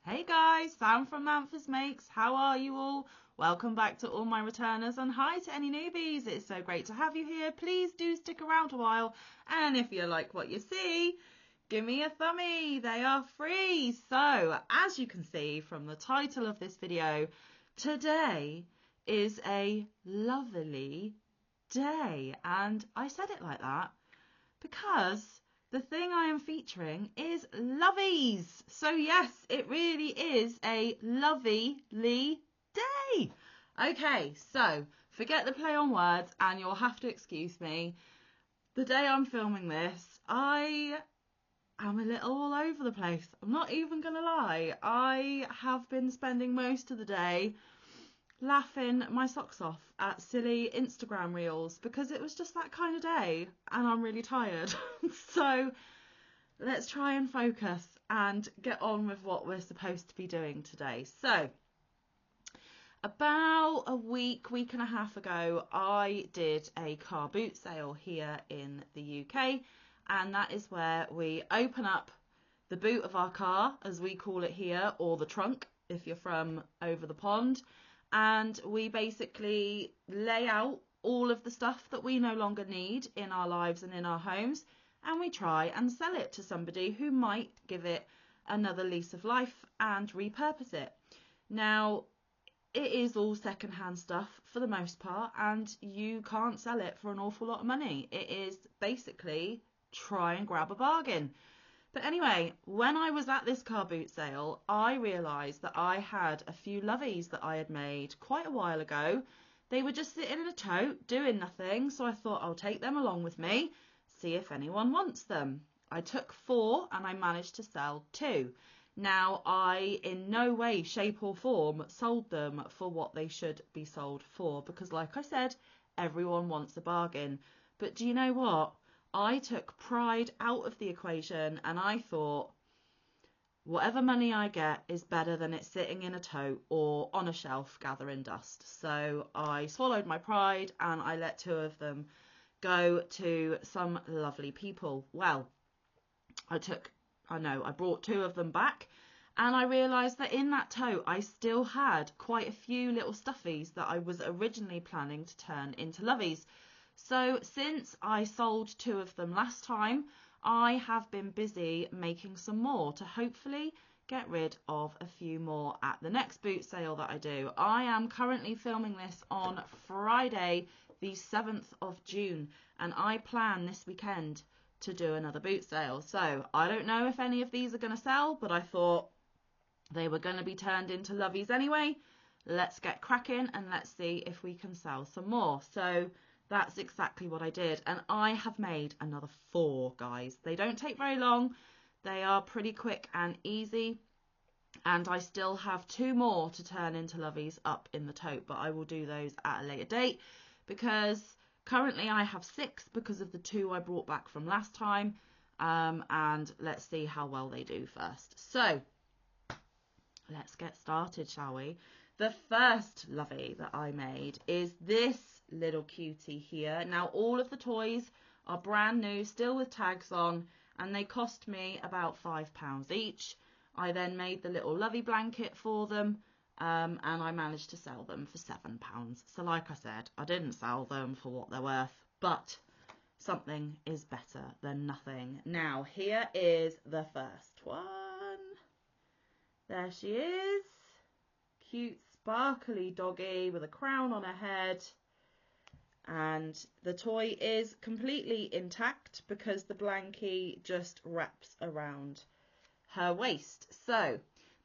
Hey guys, Sam from Manfa's Makes. How are you all? Welcome back to all my returners and hi to any newbies. It's so great to have you here. Please do stick around a while, and if you like what you see, give me a thumbie. They are free. So, as you can see from the title of this video, today is a lovely day, and I said it like that because the thing I am featuring is loveys. So yes, it really is a lovely day. Okay, so forget the play on words and you'll have to excuse me. The day I'm filming this, I am a little all over the place. I'm not even gonna lie. I have been spending most of the day laughing my socks off at silly Instagram reels because it was just that kind of day and I'm really tired. So let's try and focus and get on with what we're supposed to be doing today. So about a week and a half ago, I did a car boot sale here in the UK, and that is where we open up the boot of our car, as we call it here, or the trunk if you're from over the pond, and we basically lay out all of the stuff that we no longer need in our lives and in our homes, and we try and sell it to somebody who might give it another lease of life and repurpose it. Now, it is all second-hand stuff for the most part, and you can't sell it for an awful lot of money. It is basically try and grab a bargain. But anyway, when I was at this car boot sale, I realised that I had a few loveys that I had made quite a while ago. They were just sitting in a tote, doing nothing, so I thought I'll take them along with me, see if anyone wants them. I took 4 and I managed to sell 2. Now, I in no way, shape or form sold them for what they should be sold for because, like I said, everyone wants a bargain. But do you know what? I took pride out of the equation and I thought, whatever money I get is better than it sitting in a tote or on a shelf gathering dust. So I swallowed my pride and I let 2 of them go to some lovely people. Well, I brought 2 of them back, and I realised that in that tote I still had quite a few little stuffies that I was originally planning to turn into loveys. So since I sold 2 of them last time, I have been busy making some more to hopefully get rid of a few more at the next boot sale that I do. I am currently filming this on Friday, the 7th of June, and I plan this weekend to do another boot sale. So I don't know if any of these are going to sell, but I thought they were going to be turned into loveys anyway. Let's get cracking and let's see if we can sell some more. So that's exactly what I did, and I have made another 4, guys. They don't take very long. They are pretty quick and easy, and I still have 2 more to turn into loveys up in the tote, but I will do those at a later date because currently I have 6 because of the 2 I brought back from last time, and let's see how well they do first. So let's get started, shall we? The first lovey that I made is this little cutie here. Now all of the toys are brand new, still with tags on, and they cost me about £5 each. I then made the little lovey blanket for them, and I managed to sell them for £7. So like I said, I didn't sell them for what they're worth, but something is better than nothing. Now here is the first one. There she is. Cute sparkly doggy with a crown on her head. And the toy is completely intact because the blankie just wraps around her waist. So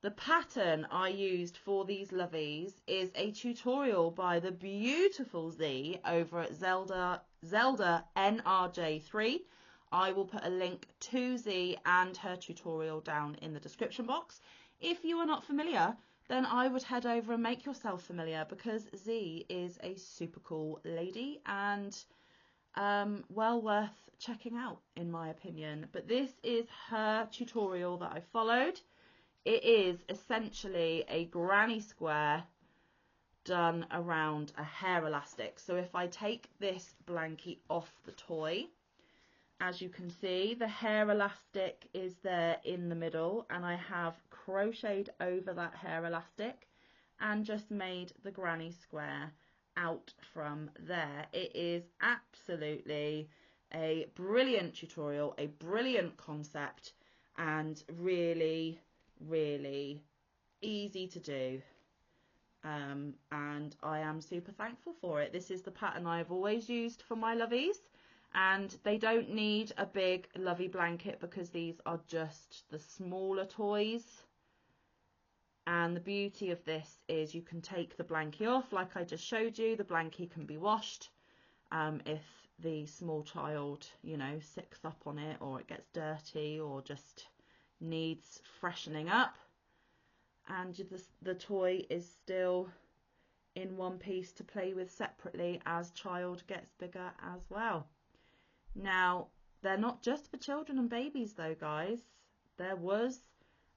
the pattern I used for these loveys is a tutorial by the beautiful Z over at Zelda NRJ3. I will put a link to Z and her tutorial down in the description box. If you are not familiar, then I would head over and make yourself familiar because Z is a super cool lady and well worth checking out in my opinion. But this is her tutorial that I followed. It is essentially a granny square done around a hair elastic. So if I take this blankie off the toy as you can see, the hair elastic is there in the middle, and I have crocheted over that hair elastic and just made the granny square out from there. It is absolutely a brilliant tutorial, a brilliant concept, and really, really easy to do. And I am super thankful for it. This is the pattern I've always used for my loveys, and they don't need a big lovey blanket because these are just the smaller toys. And the beauty of this is you can take the blankie off, like I just showed you. The blankie can be washed if the small child, you know, sicks up on it, or it gets dirty, or just needs freshening up. And the toy is still in one piece to play with separately as child gets bigger as well. Now, they're not just for children and babies though, guys. There was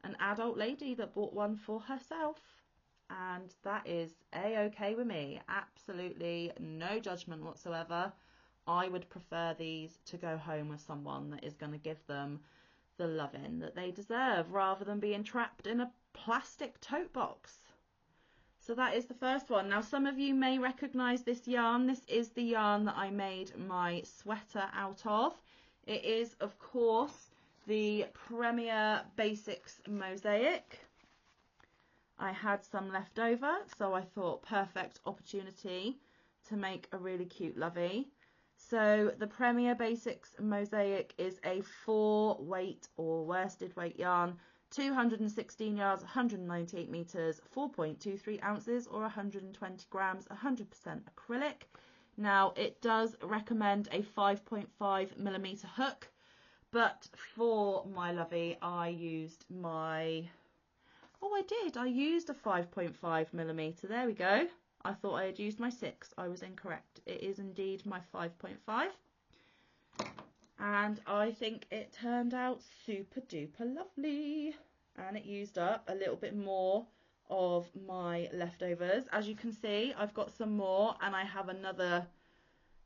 an adult lady that bought one for herself, and that is a-okay with me. Absolutely no judgment whatsoever. I would prefer these to go home with someone that is going to give them the loving that they deserve, rather than being trapped in a plastic tote box. So that is the first one. Now, some of you may recognize this yarn. This is the yarn that I made my sweater out of. It is, of course, the Premier Basics Mosaic. I had some left over, so I thought perfect opportunity to make a really cute lovey. So the Premier Basics Mosaic is a 4-weight or worsted weight yarn, 216 yards, 198 meters, 4.23 ounces or 120 grams, 100% acrylic. Now, it does recommend a 5.5 millimeter hook, but for my lovey, I used my, I used a 5.5 millimeter. There we go. I thought I had used my 6. I was incorrect. It is indeed my 5.5. And I think it turned out super duper lovely. And it used up a little bit more of my leftovers. As you can see, I've got some more, and I have another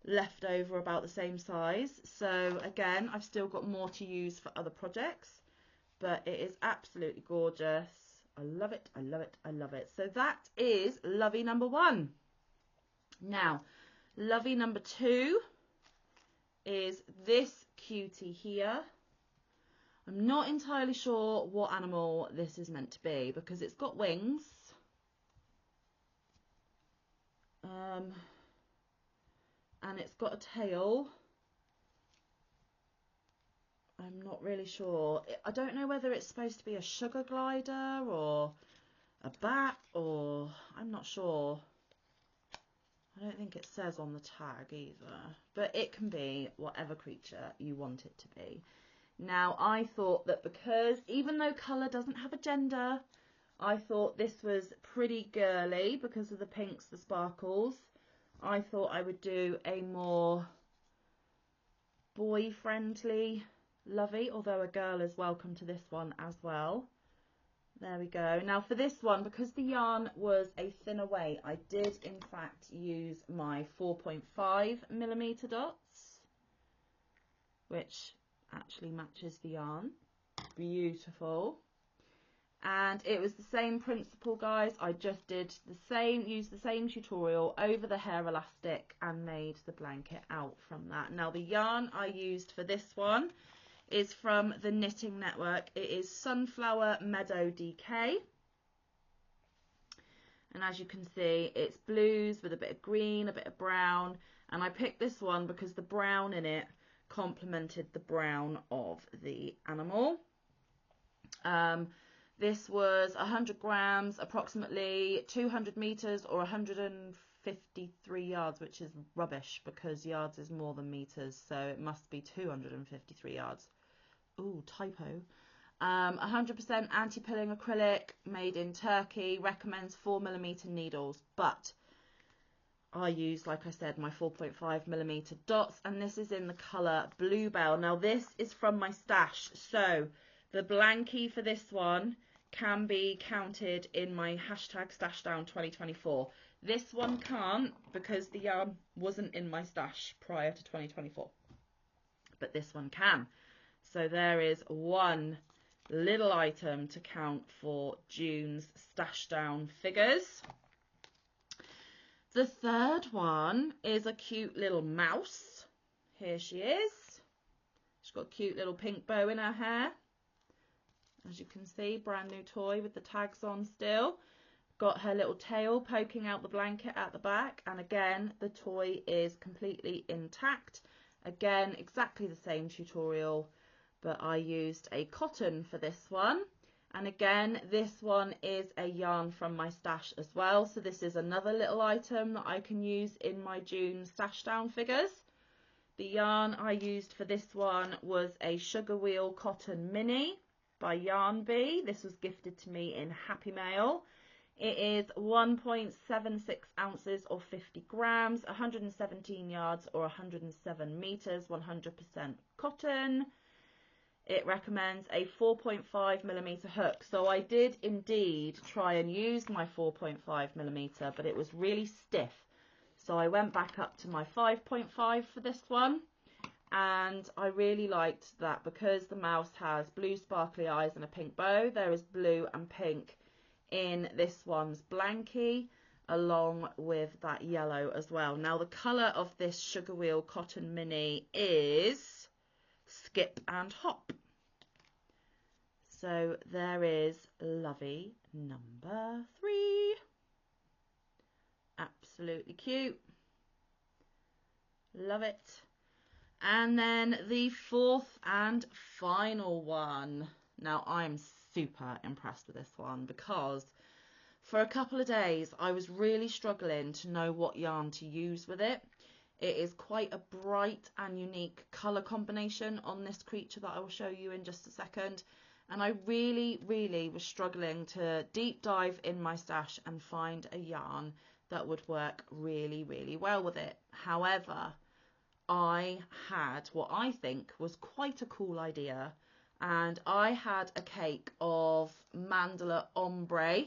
leftover about the same size. So again, I've still got more to use for other projects, but it is absolutely gorgeous. I love it, I love it, I love it. So that is lovey number 1. Now, lovey number 2 is this cutie here. I'm not entirely sure what animal this is meant to be because it's got wings. And it's got a tail. I'm not really sure. I don't know whether it's supposed to be a sugar glider or a bat, or I'm not sure. I don't think it says on the tag either, but it can be whatever creature you want it to be. Now, I thought that because even though colour doesn't have a gender, I thought this was pretty girly because of the pinks, the sparkles. I thought I would do a more boy-friendly lovey, although a girl is welcome to this one as well. There we go. Now for this one, because the yarn was a thinner weight, I did in fact use my 4.5 millimeter dots, which actually matches the yarn. Beautiful. And it was the same principle, guys. I just did the same, used the same tutorial over the hair elastic and made the blanket out from that. Now the yarn I used for this one is from the Knitting Network. It is Sunflower Meadow DK. And as you can see, it's blues with a bit of green, a bit of brown. And I picked this one because the brown in it complemented the brown of the animal. This was 100 grams, approximately 200 meters or 153 yards, which is rubbish because yards is more than meters, so it must be 253 yards. Ooh, typo. 100% anti-pilling acrylic, made in Turkey, recommends 4mm needles, but I use, like I said, my 4.5mm dots, and this is in the colour Bluebell. Now this is from my stash, so the blankie for this one can be counted in my hashtag stashdown 2024. This one can't because the yarn wasn't in my stash prior to 2024. but this one can. So there is one little item to count for June's stash down figures. The third one is a cute little mouse. Here she is. She's got a cute little pink bow in her hair. As you can see, brand new toy with the tags on still. Got her little tail poking out the blanket at the back, and again the toy is completely intact. Again, exactly the same tutorial, but I used a cotton for this one. And again, this one is a yarn from my stash as well, so this is another little item that I can use in my June stash down figures. The yarn I used for this one was a Sugar Wheel Cotton Mini by Yarn Bee. This was gifted to me in Happy Mail. It is 1.76 ounces or 50 grams, 117 yards or 107 meters, 100% cotton. It recommends a 4.5 millimeter hook. So I did indeed try and use my 4.5 millimeter, but it was really stiff. So I went back up to my 5.5 for this one. And I really liked that because the mouse has blue sparkly eyes and a pink bow. There is blue and pink in this one's blankie, along with that yellow as well. Now the colour of this Sugar Wheel Cotton Mini is Skip and Hop. So there is Lovey number 3. Absolutely cute. Love it. And then the fourth and final one. Now I'm super impressed with this one because for a couple of days I was really struggling to know what yarn to use with it. It is quite a bright and unique colour combination on this creature that I will show you in just a second. And I really was struggling to deep dive in my stash and find a yarn that would work really well with it. However, I had what I think was quite a cool idea, and I had a cake of Mandala Ombre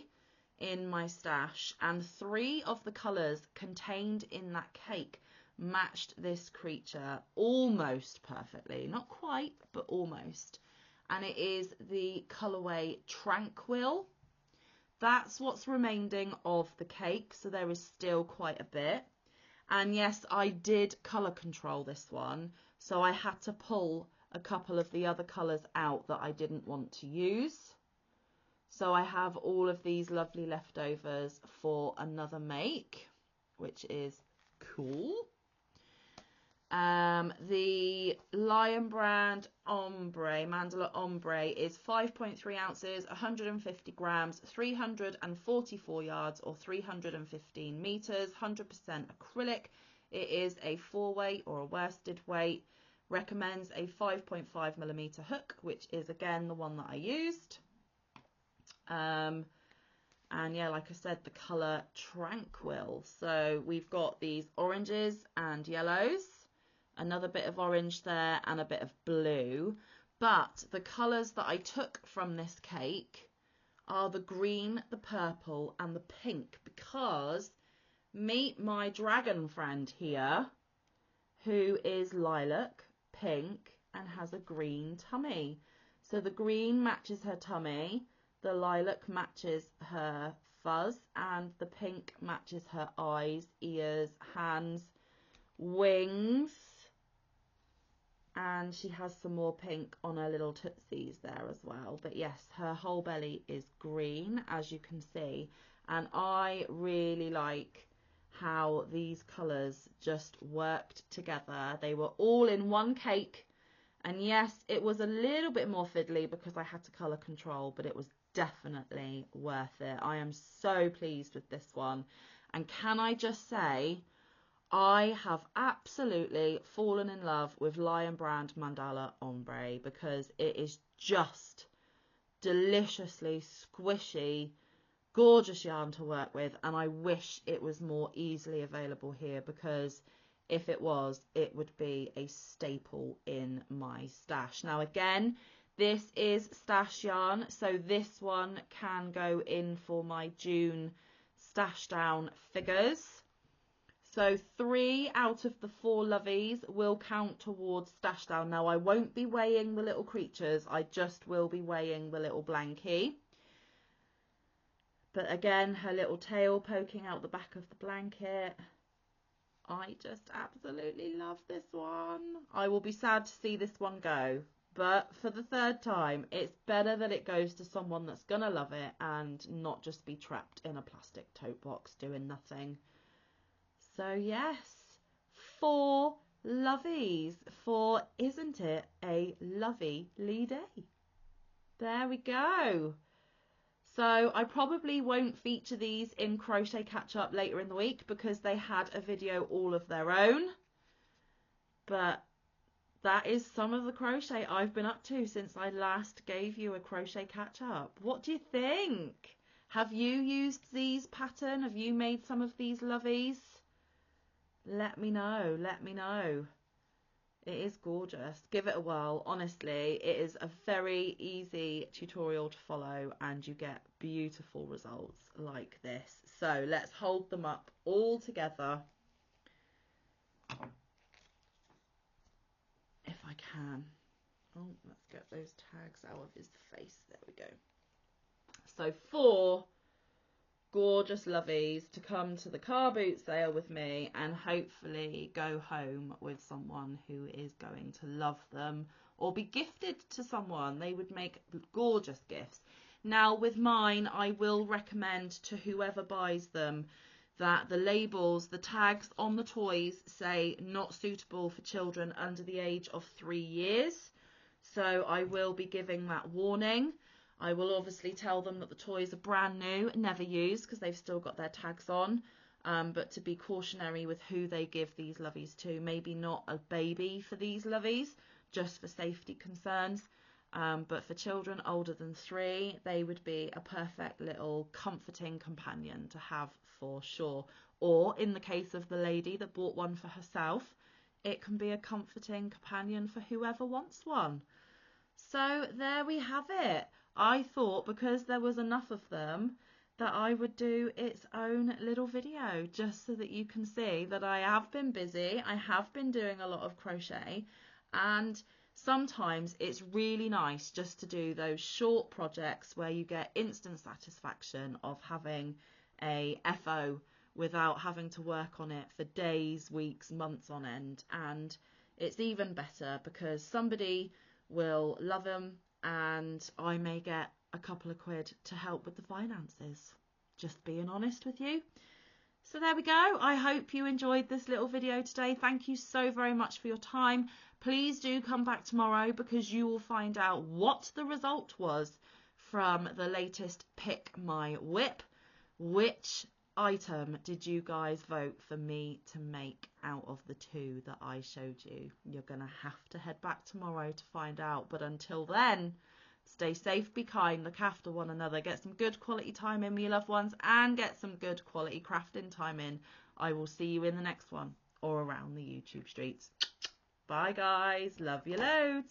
in my stash, and 3 of the colours contained in that cake matched this creature almost perfectly. Not quite, but almost. And it is the colourway Tranquil. That's what's remaining of the cake, so there is still quite a bit. And yes, I did colour control this one, so I had to pull a couple of the other colours out that I didn't want to use. So I have all of these lovely leftovers for another make, which is cool. The Lion Brand Ombre, Mandala Ombre, is 5.3 ounces, 150 grams, 344 yards or 315 meters, 100% acrylic. It is a 4-weight or a worsted weight. Recommends a 5.5 millimeter hook, which is again the one that I used. And yeah, like I said, the colour Tranquil. So we've got these oranges and yellows. Another bit of orange there and a bit of blue, but the colours that I took from this cake are the green, the purple and the pink, because meet my dragon friend here who is lilac, pink and has a green tummy. So the green matches her tummy, the lilac matches her fuzz and the pink matches her eyes, ears, hands, wings. And she has some more pink on her little tootsies there as well. But yes, her whole belly is green, as you can see. And I really like how these colours just worked together. They were all in one cake. And yes, it was a little bit more fiddly because I had to colour control, but it was definitely worth it. I am so pleased with this one. And can I just say, I have absolutely fallen in love with Lion Brand Mandala Ombre because it is just deliciously squishy, gorgeous yarn to work with, and I wish it was more easily available here because if it was, it would be a staple in my stash. Now again, this is stash yarn, so this one can go in for my June stash down figures. So 3 out of the 4 loveys will count towards stash down. Now I won't be weighing the little creatures, I just will be weighing the little blankie. But again, her little tail poking out the back of the blanket. I just absolutely love this one. I will be sad to see this one go. But for the 3rd time, it's better that it goes to someone that's going to love it and not just be trapped in a plastic tote box doing nothing. So yes, 4 loveys for Isn't It a Lovey-ly Day? There we go. So I probably won't feature these in Crochet Catch Up later in the week because they had a video all of their own. But that is some of the crochet I've been up to since I last gave you a Crochet Catch Up. What do you think? Have you used these pattern? Have you made some of these loveys? Let me know. Let me know. It is gorgeous. Give it a whirl. Honestly, it is a very easy tutorial to follow and you get beautiful results like this. So let's hold them up all together. If I can. Oh, let's get those tags out of his face. There we go. So 4 gorgeous loveys to come to the car boot sale with me and hopefully go home with someone who is going to love them or be gifted to someone. They would make gorgeous gifts. Now with mine, I will recommend to whoever buys them that the labels, the tags on the toys say not suitable for children under the age of 3 years. So I will be giving that warning. I will obviously tell them that the toys are brand new, never used because they've still got their tags on, but to be cautionary with who they give these loveys to. Maybe not a baby for these loveys, just for safety concerns, but for children older than 3, they would be a perfect little comforting companion to have for sure. Or in the case of the lady that bought one for herself, it can be a comforting companion for whoever wants one. So there we have it. I thought because there was enough of them that I would do its own little video just so that you can see that I have been busy, I have been doing a lot of crochet, and sometimes it's really nice just to do those short projects where you get instant satisfaction of having a FO without having to work on it for days, weeks, months on end. And it's even better because somebody will love them and I may get a couple of quid to help with the finances. Just being honest with you. So there we go. I hope you enjoyed this little video today. Thank you so very much for your time. Please do come back tomorrow because you will find out what the result was from the latest Pick My Whip. Which item did you guys vote for me to make out of the 2 that I showed you? You're going to have to head back tomorrow to find out. But until then, stay safe, be kind, look after one another, get some good quality time in with your loved ones and get some good quality crafting time in. I will see you in the next one or around the YouTube streets. Bye guys, love you loads.